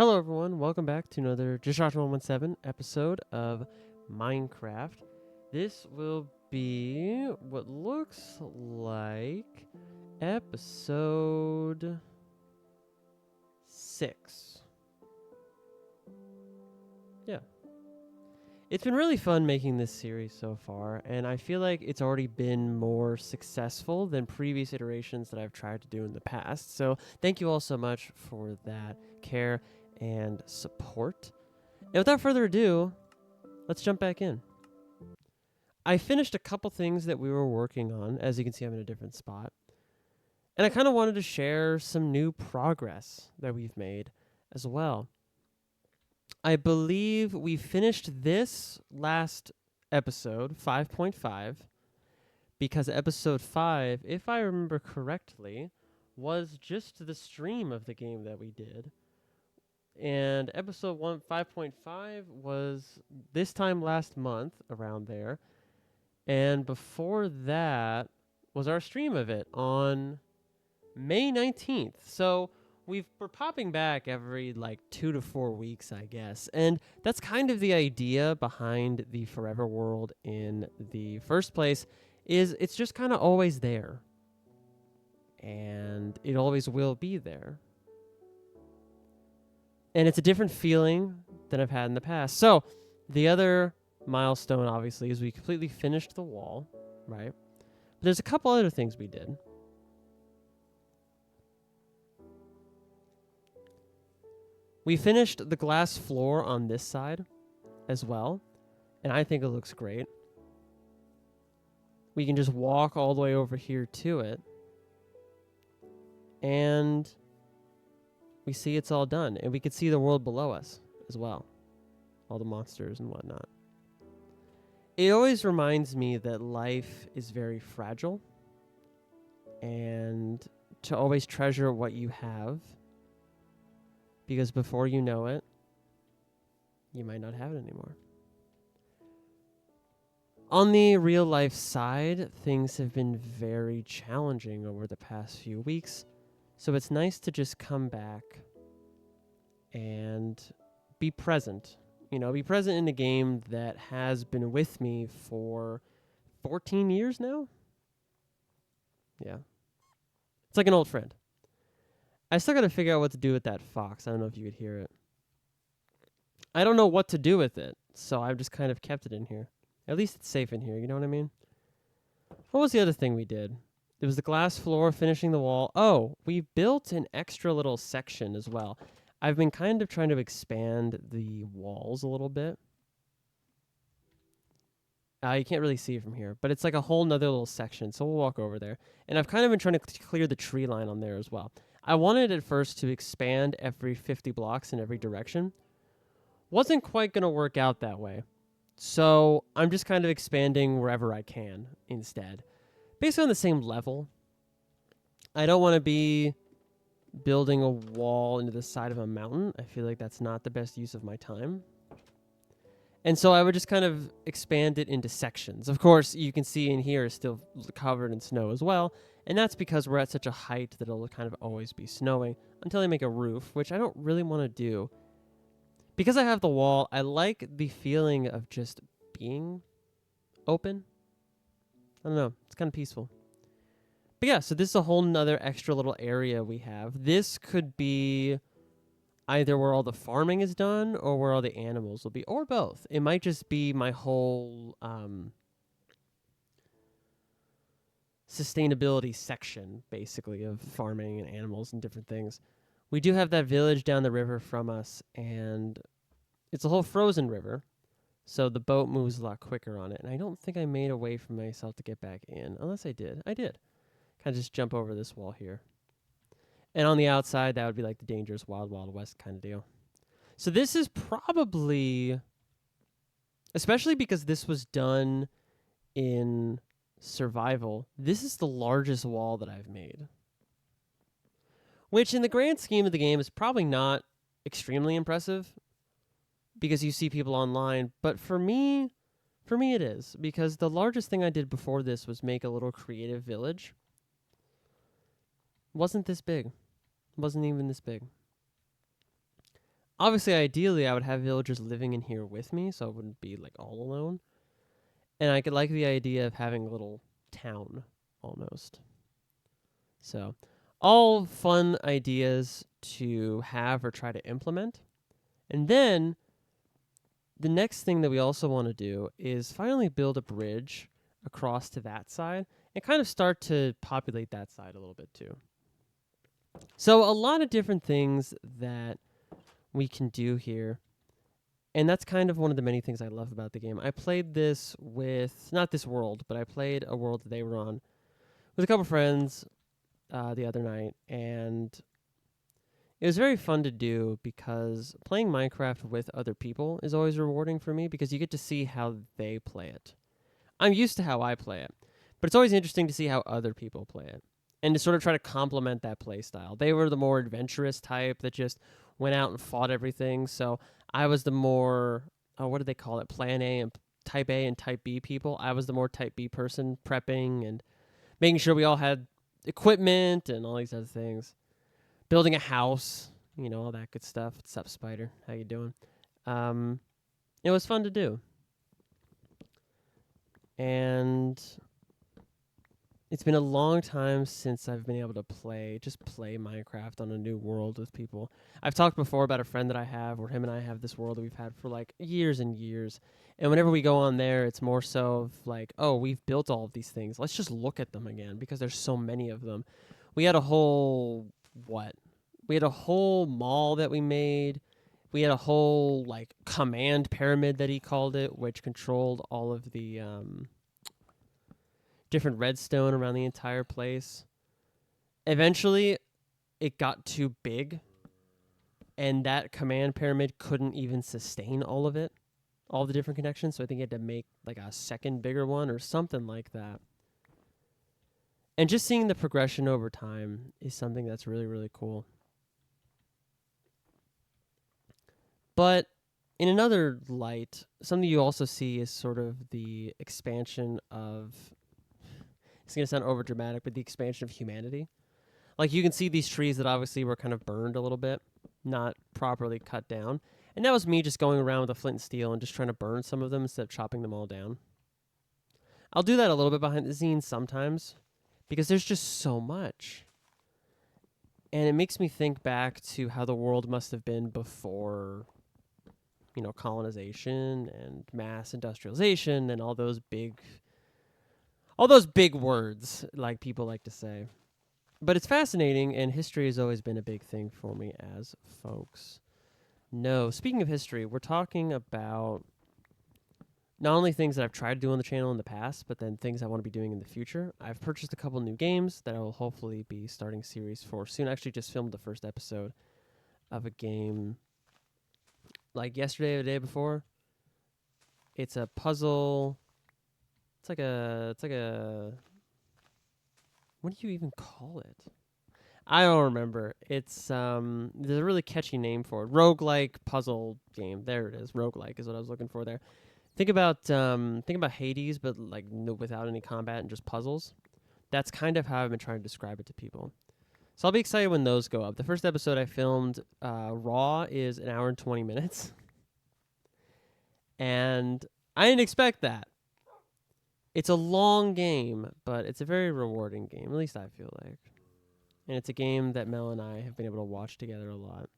Hello, everyone. Welcome back to another JustJosh117 episode of Minecraft. This will be what looks like episode 6. Yeah. It's been really fun making this series so far, and I feel like it's already been more successful than previous iterations that I've tried to do in the past. So thank you all so much for that care and support. And without further ado, let's jump back in. I finished a couple things that we were working on. As you can see, I'm in a different spot. And I kind of wanted to share some new progress that we've made as well. I believe we finished this last episode, 5.5, because episode 5, if I remember correctly, was just the stream of the game that we did. And episode 5.5 was this time last month, around there. And before that was our stream of it on May 19th. So we're popping back every 2 to 4 weeks, I guess. And that's kind of the idea behind the Forever World in the first place, is it's just kind of always there. And it always will be there. And it's a different feeling than I've had in the past. So the other milestone, obviously, is we completely finished the wall, right? But there's a couple other things we did. We finished the glass floor on this side as well, and I think it looks great. We can just walk all the way over here to it, and we see it's all done. And we can see the world below us as well, all the monsters and whatnot. It always reminds me that life is very fragile, and to always treasure what you have, because before you know it, you might not have it anymore. On the real life side, things have been very challenging over the past few weeks, so it's nice to just come back and be present. Be present in a game that has been with me for 14 years now. Yeah. It's like an old friend. I still got to figure out what to do with that fox. I don't know if you could hear it. I don't know what to do with it, so I've just kind of kept it in here. At least it's safe in here, you know what I mean? What was the other thing we did? It was the glass floor, finishing the wall. Oh, we built an extra little section as well. I've been kind of trying to expand the walls a little bit. You can't really see it from here, but it's like a whole nother little section, so we'll walk over there. And I've kind of been trying to clear the tree line on there as well. I wanted at first to expand every 50 blocks in every direction. Wasn't quite going to work out that way. So I'm just kind of expanding wherever I can instead. Basically on the same level. I don't want to be building a wall into the side of a mountain. I feel like that's not the best use of my time. And so I would just kind of expand it into sections. Of course, you can see in here is still covered in snow as well. And that's because we're at such a height that it'll kind of always be snowing until I make a roof, which I don't really want to do. Because I have the wall, I like the feeling of just being open. I don't know. It's kind of peaceful. But yeah, so this is a whole nother extra little area we have. This could be either where all the farming is done or where all the animals will be, or both. It might just be my whole sustainability section, basically, of farming and animals and different things. We do have that village down the river from us, and it's a whole frozen river, so the boat moves a lot quicker on it. And I don't think I made a way for myself to get back in, unless I did. I did. Kind of just jump over this wall here. And on the outside, that would be like the dangerous Wild Wild West kind of deal. So this is probably, especially because this was done in survival, this is the largest wall that I've made. Which in the grand scheme of the game is probably not extremely impressive because you see people online. But for me it is, because the largest thing I did before this was make a little creative village. Wasn't this big. Wasn't even this big. Obviously, ideally, I would have villagers living in here with me, so I wouldn't be like all alone. And I could like the idea of having a little town almost. So, all fun ideas to have or try to implement. And then the next thing that we also want to do is finally build a bridge across to that side and kind of start to populate that side a little bit too. So, a lot of different things that we can do here. And that's kind of one of the many things I love about the game. I played this with, not this world, but I played a world that they were on with a couple friends the other night. And it was very fun to do because playing Minecraft with other people is always rewarding for me because you get to see how they play it. I'm used to how I play it, but it's always interesting to see how other people play it and to sort of try to complement that play style. They were the more adventurous type that just went out and fought everything. So I was the more, what did they call it? Plan A and type A and type B people. I was the more type B person, prepping and making sure we all had equipment and all these other things. Building a house, all that good stuff. What's up, Spider? How you doing? It was fun to do. And it's been a long time since I've been able to play Minecraft on a new world with people. I've talked before about a friend that I have where him and I have this world that we've had for like years and years. And whenever we go on there, it's more so of like, oh, we've built all of these things. Let's just look at them again because there's so many of them. We had a whole, We had a whole mall that we made. We had a whole like command pyramid that he called it, which controlled all of the different redstone around the entire place. Eventually, it got too big, and that command pyramid couldn't even sustain all of it, all the different connections. So I think he had to make like a second bigger one or something like that. And just seeing the progression over time is something that's really, really cool. But in another light, something you also see is sort of the expansion of, it's going to sound over dramatic, but the expansion of humanity. Like you can see these trees that obviously were kind of burned a little bit, not properly cut down. And that was me just going around with a flint and steel and just trying to burn some of them instead of chopping them all down. I'll do that a little bit behind the scenes sometimes because there's just so much. And it makes me think back to how the world must have been before, colonization and mass industrialization and all those big words like people like to say. But it's fascinating, and history has always been a big thing for me as folks. No, speaking of history, we're talking about not only things that I've tried to do on the channel in the past, but then things I want to be doing in the future. I've purchased a couple new games that I will hopefully be starting series for soon. I actually just filmed the first episode of a game like yesterday or the day before. It's a puzzle. It's like a what do you even call it? I don't remember. It's there's a really catchy name for it. Roguelike puzzle game. There it is. Roguelike is what I was looking for there. Think about Hades, but like without any combat and just puzzles. That's kind of how I've been trying to describe it to people. So I'll be excited when those go up. The first episode I filmed raw is an hour and 20 minutes. And I didn't expect that. It's a long game, but it's a very rewarding game. At least I feel like. And it's a game that Mel and I have been able to watch together a lot.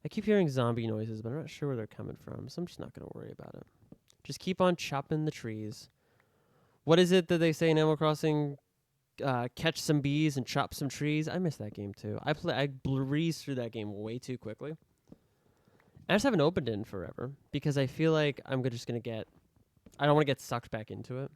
I keep hearing zombie noises, but I'm not sure where they're coming from, so I'm just not going to worry about it. Just keep on chopping the trees. What is it that they say in Animal Crossing? Catch some bees and chop some trees. I miss that game too. I breezed through that game way too quickly. I just haven't opened it in forever because I feel like I'm just going to get... I don't want to get sucked back into it.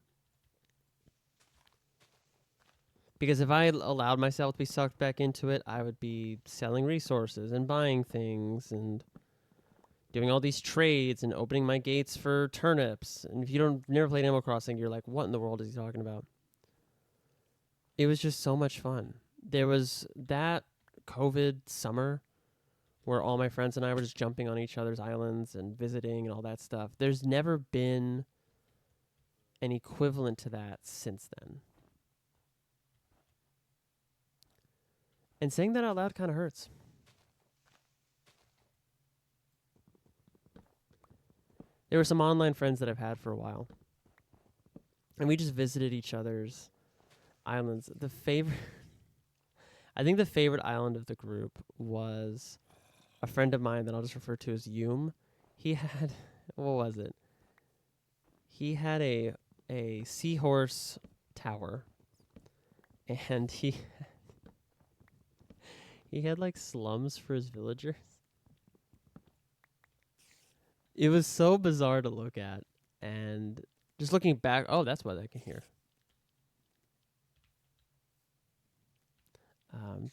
Because if I allowed myself to be sucked back into it, I would be selling resources and buying things and doing all these trades and opening my gates for turnips. And if you don't never played Animal Crossing, you're like, what in the world is he talking about? It was just so much fun. There was that COVID summer where all my friends and I were just jumping on each other's islands and visiting and all that stuff. There's never been an equivalent to that since then. And saying that out loud kind of hurts. There were some online friends that I've had for a while, and we just visited each other's islands. The favorite, I think the favorite island of the group was a friend of mine that I'll just refer to as Yum. He had, what was it? He had a seahorse tower, and he had like slums for his villagers. It was so bizarre to look at, and just looking back, oh, that's what I can hear.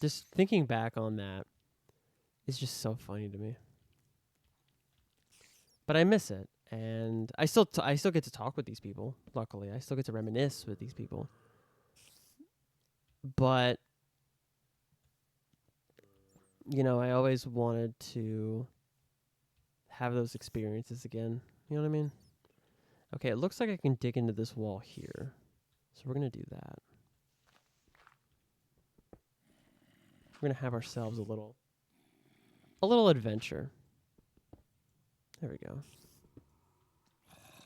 Just thinking back on that is just so funny to me. But I miss it, and I still get to talk with these people. Luckily, I still get to reminisce with these people. But you know, I always wanted to have those experiences again. You know what I mean? Okay, it looks like I can dig into this wall here, so we're gonna do that. We're gonna have ourselves a little adventure. There we go.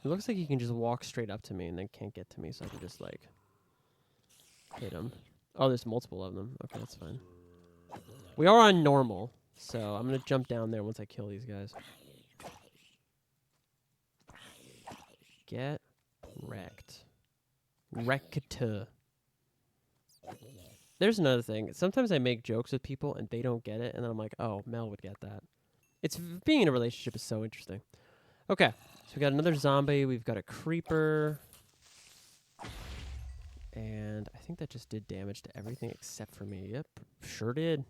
It looks like he can just walk straight up to me and then can't get to me, so I can just like hit him. Oh, there's multiple of them. Okay, that's fine. We are on normal, so I'm gonna jump down there once I kill these guys. Get wrecked. Wrecked. There's another thing. Sometimes I make jokes with people and they don't get it, and then I'm like, oh, Mel would get that. Being in a relationship is so interesting. Okay, so we got another zombie. We've got a creeper. And I think that just did damage to everything except for me. Yep, sure did.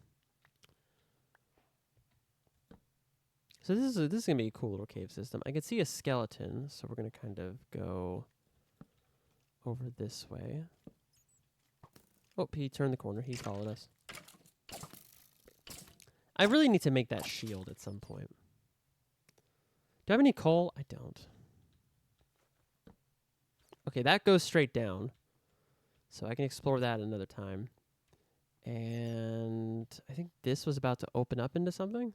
So this is gonna be a cool little cave system. I can see a skeleton, so we're gonna kind of go over this way. Oh, he turned the corner. He followed us. I really need to make that shield at some point. Do I have any coal? I don't. Okay, that goes straight down. So I can explore that another time. And I think this was about to open up into something.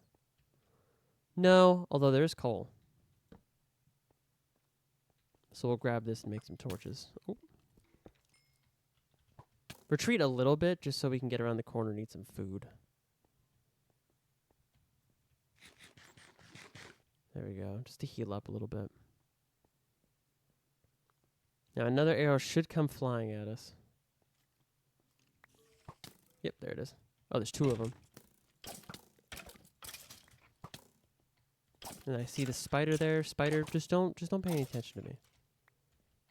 No, although there's coal. So we'll grab this and make some torches. Ooh. Retreat a little bit just so we can get around the corner and eat some food. There we go, just to heal up a little bit. Now another arrow should come flying at us. Yep, there it is. Oh, there's two of them. And I see the spider there. Spider, just don't pay any attention to me.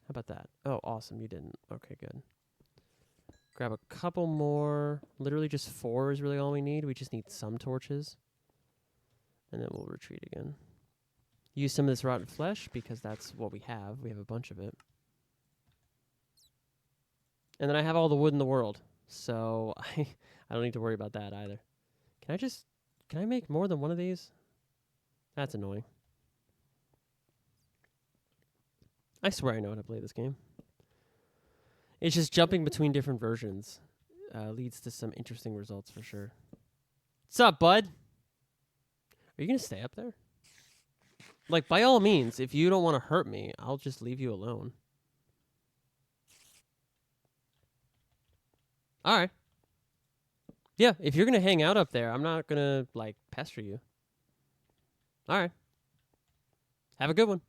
How about that? Oh, awesome, you didn't. Okay, good. Grab a couple more. Literally just 4 is really all we need. We just need some torches. And then we'll retreat again. Use some of this rotten flesh because that's what we have. We have a bunch of it. And then I have all the wood in the world. So I don't need to worry about that either. Can I make more than one of these? That's annoying. I swear I know how to play this game. It's just jumping between different versions leads to some interesting results for sure. What's up, bud? Are you going to stay up there? Like, by all means, if you don't want to hurt me, I'll just leave you alone. All right. Yeah, if you're going to hang out up there, I'm not going to, like, pester you. All right. Have a good one.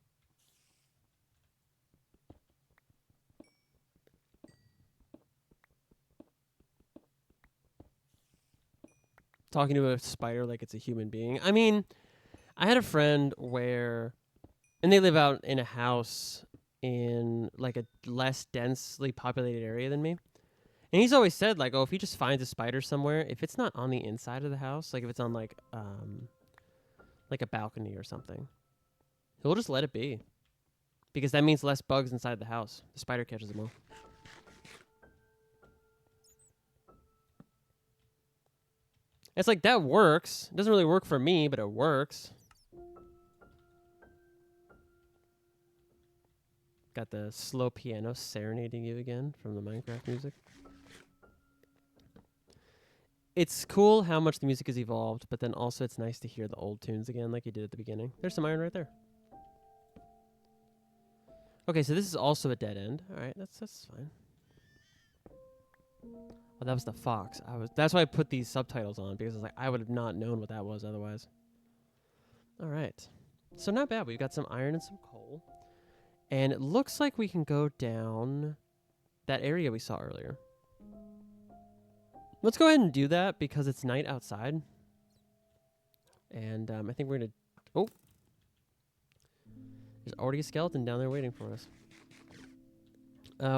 Talking to a spider like it's a human being. I mean, I had a friend and they live out in a house in like a less densely populated area than me. And he's always said like, oh, if he just finds a spider somewhere, if it's not on the inside of the house, like if it's on like a balcony or something, he'll just let it be. Because that means less bugs inside the house. The spider catches them all. It's like, that works. It doesn't really work for me, but it works. Got the slow piano serenading you again from the Minecraft music. It's cool how much the music has evolved, but then also it's nice to hear the old tunes again like you did at the beginning. There's some iron right there. Okay, so this is also a dead end. All right, that's fine. Oh, that was the fox. That's why I put these subtitles on, because I was like, I would have not known what that was otherwise. All right. So not bad. We've got some iron and some coal. And it looks like we can go down that area we saw earlier. Let's go ahead and do that because it's night outside. And I think we're going to... Oh. There's already a skeleton down there waiting for us.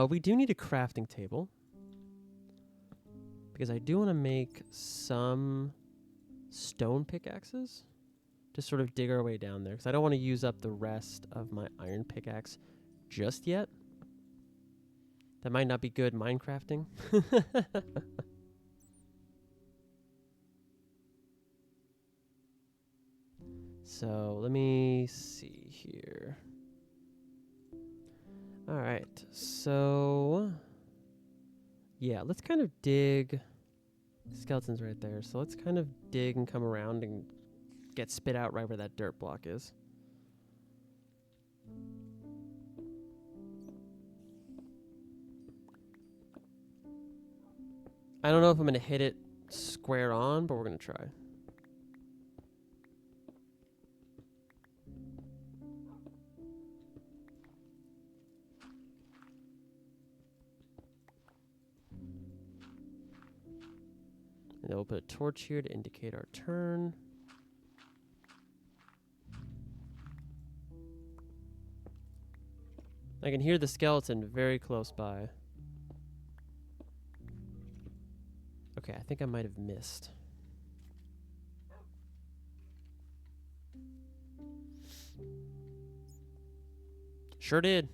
We do need a crafting table. Because I do want to make some stone pickaxes to sort of dig our way down there. Because I don't want to use up the rest of my iron pickaxe just yet. That might not be good Minecrafting. So let me see here. All right. So yeah, let's kind of dig. Skeleton's right there. So let's kind of dig and come around and get spit out right where that dirt block is. I don't know if I'm going to hit it square on, but we're going to try. And then we'll put a torch here to indicate our turn. I can hear the skeleton very close by. Okay, I think I might have missed. Sure did.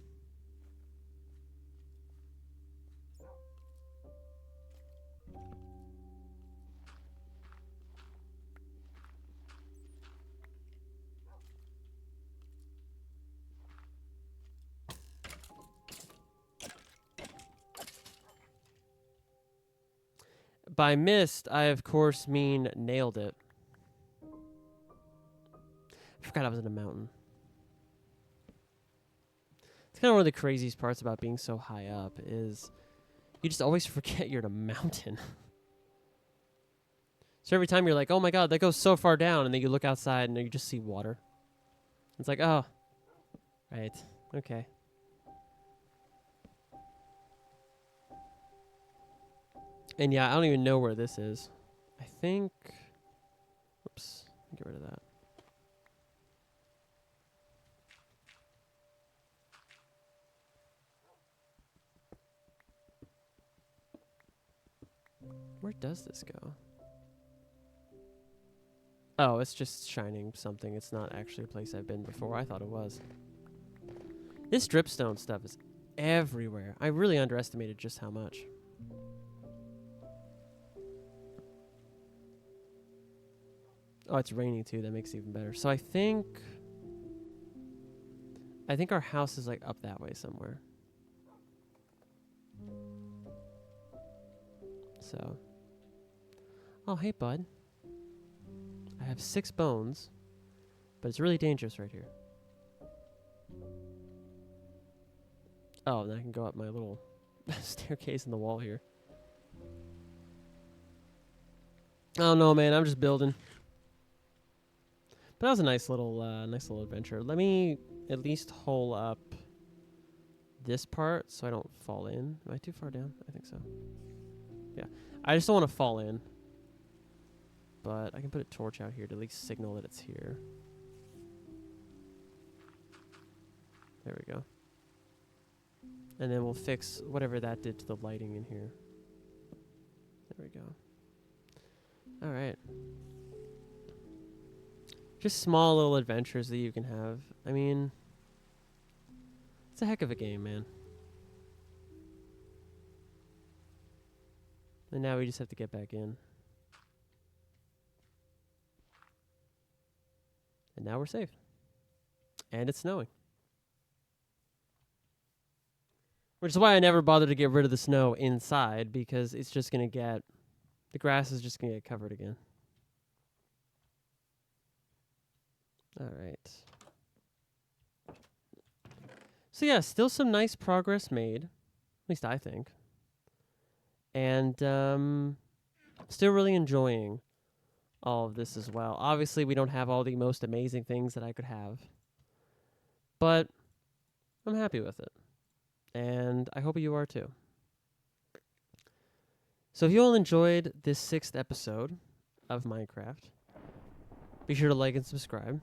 By missed, I of course mean nailed it. I forgot I was in a mountain. It's kind of one of the craziest parts about being so high up is you just always forget you're in a mountain. So every time you're like, oh my god, that goes so far down, and then you look outside and you just see water. It's like, oh, right, okay. And yeah, I don't even know where this is. I think, oops, get rid of that. Where does this go? Oh, it's just shining something. It's not actually a place I've been before. I thought it was. This dripstone stuff is everywhere. I really underestimated just how much. Oh, it's raining too. That makes it even better. So I think our house is like up that way somewhere. So. Oh, hey, bud. I have 6 bones, but it's really dangerous right here. Oh, then I can go up my little staircase in the wall here. Oh no, man, I'm just building. But that was a nice little adventure. Let me at least hole up this part so I don't fall in. Am I too far down? I think so. Yeah, I just don't want to fall in. But I can put a torch out here to at least signal that it's here. There we go. And then we'll fix whatever that did to the lighting in here. There we go. All right. Just small little adventures that you can have. I mean, it's a heck of a game, man. And now we just have to get back in. And now we're safe. And it's snowing. Which is why I never bothered to get rid of the snow inside, because it's just going to get... The grass is just going to get covered again. All right. So So yeah, still some nice progress made, at least I think. And still really enjoying all of this as well. Obviously, we don't have all the most amazing things that I could have, but I'm happy with it. And I hope you are too. So if you all enjoyed this 6th episode of Minecraft, be sure to like and subscribe.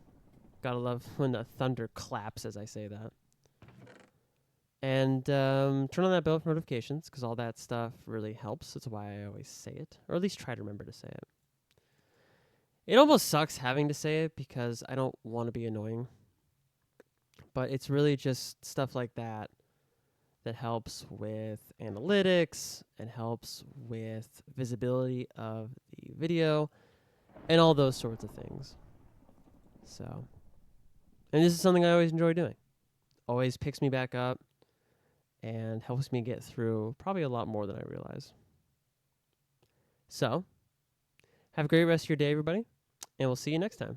Gotta love when the thunder claps as I say that. And turn on that bell for notifications, because all that stuff really helps. That's why I always say it, or at least try to remember to say it. It almost sucks having to say it because I don't want to be annoying. But it's really just stuff like that that helps with analytics and helps with visibility of the video and all those sorts of things. So, and this is something I always enjoy doing. Always picks me back up and helps me get through probably a lot more than I realize. So, have a great rest of your day, everybody, and we'll see you next time.